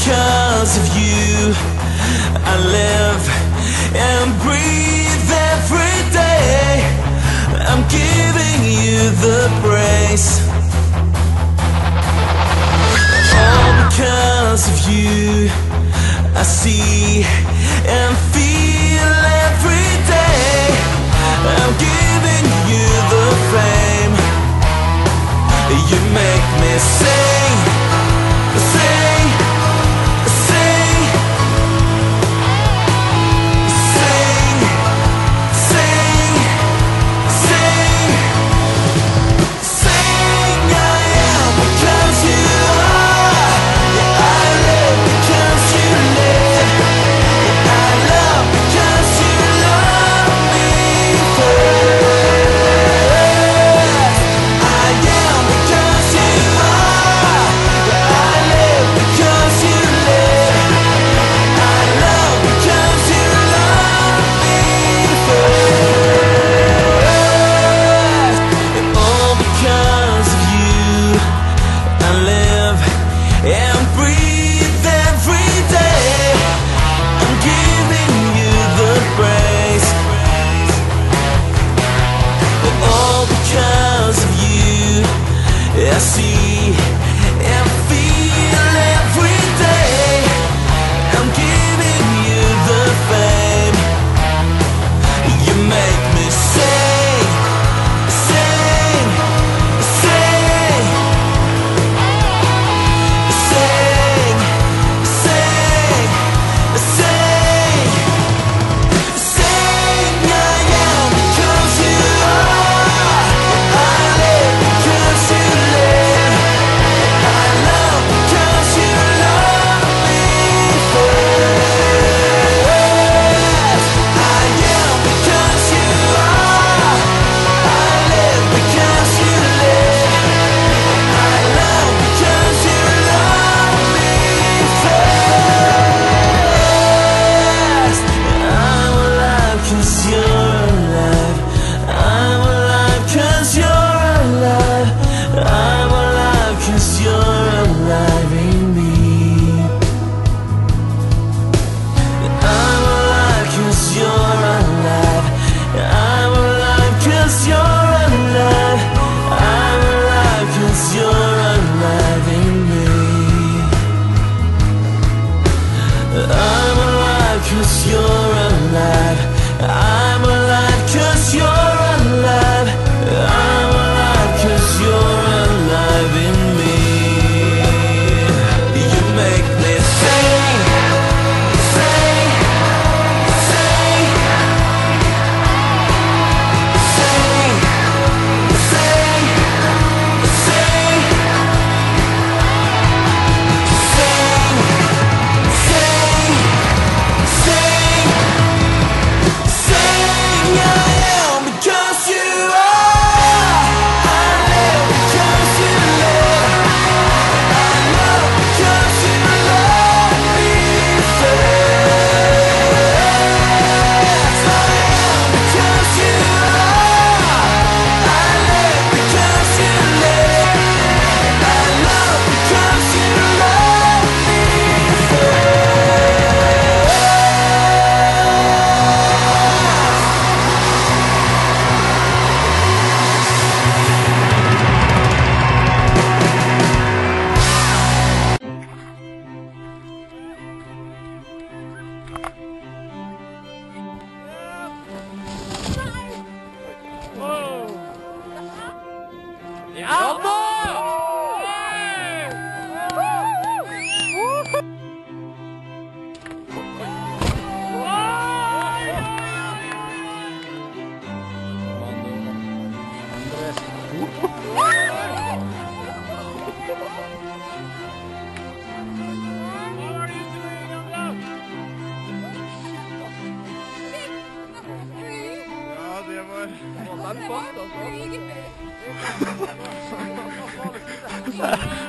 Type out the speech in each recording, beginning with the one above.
because of you I live and breathe every day. I'm giving you the praise. All because of you I see and feel every day. I'm giving you the fame. You make me sing, sing, sing, sing, sing, sing, sing. I am because you are. I live because you live. I love because you love me first. I am because you are. I live because you live. I love because you love me first. And all because of you I live and breathe every day. I'm giving you the praise. And all because of you I see and feel every day. I'm giving you the fame. You make me sing, sing, sing, sing, sing, sing, sing. I am because you are. I live because you live. I love because you love me first. I am because you are. I live because you live. I love because you love me first. I'm alive 'cause you're alive. I'm alive 'cause you're alive. I'm alive 'cause you're alive in me. I'm alive 'cause you're alive. I'm alive 'cause you're alive. I'm alive 'cause you're alive in me. I'm alive 'cause you're alive. I'm alive 'cause you're alive. I'm alive 'cause you're alive in me. You make me sing, sing, sing, sing, sing, sing, sing, sing, sing, sing. I am because you are. I live because you live. I love because you love me first. I am because you are. I live because you live. I love because you love me first.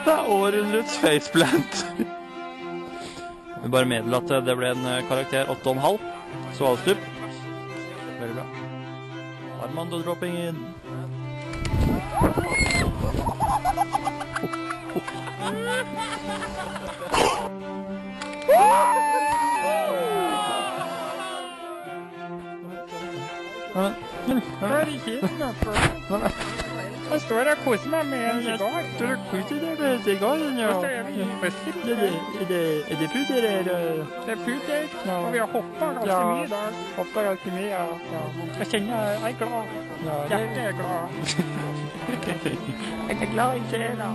Det er årets faceplant. Vi bare meddel at det ble en karakter 8,5. Svalstup. Veldig bra. Armando dropping in. Hva er det ikke? Jeg står her og koser meg med en sigar. Står du og koser deg med sigaren, ja? Er det puder, eller? Det er puder, og vi har hoppet ganske mye i dag. Hoppet ganske mye, ja. Jeg kjenner jeg er glad. Hjertet er glad. Jeg er glad i sjela.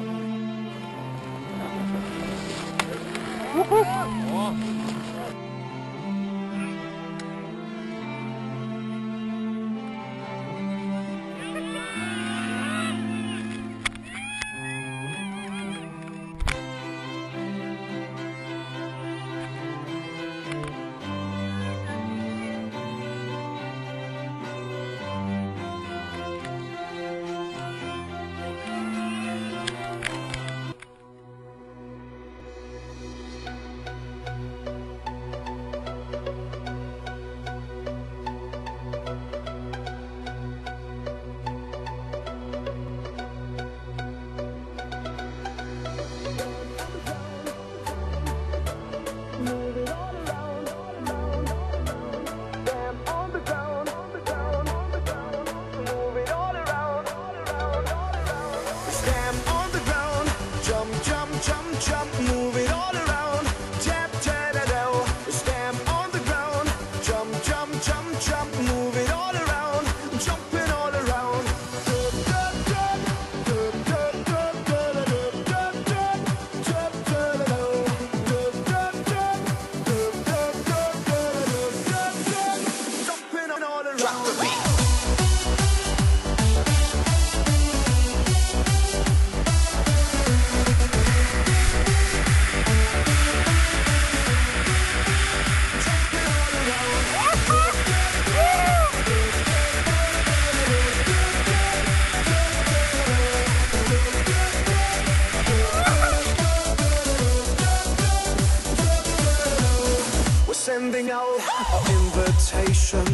Sending out an invitation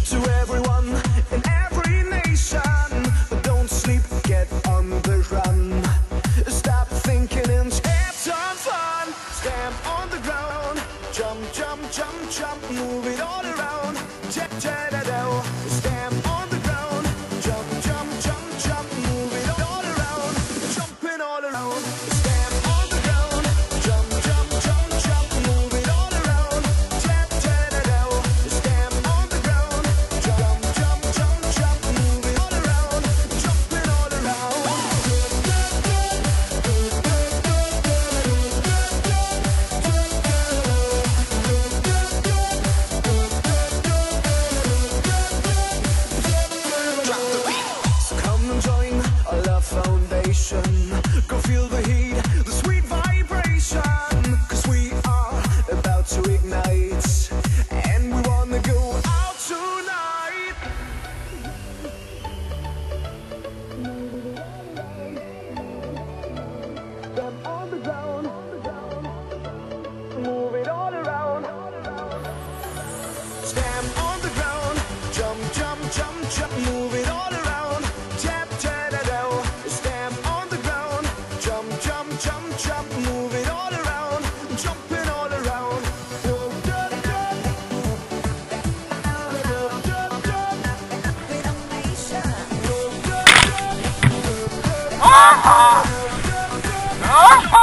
to everyone in every nation. But don't sleep, get on the run. Stop thinking and have some fun. Stamp on the ground, jump, jump, jump, jump, move it all around. Ta-ta-da-do. Stamp on the ground, jump, jump, jump, jump, move it all around. Jumping all around. Stamp on the ground, jump, jump, jump, jump, move it all around. Go feel the heat, the sweet vibration. 'Cause we are about to ignite, and we wanna go out tonight. Step on the ground, move it all around. Stamp on the ground, jump, jump, jump, jump, move it all around. Tap, tap, da-do. Stamp on the ground, jump, jump, jump, jump, move it all around, jumping all around. Ah!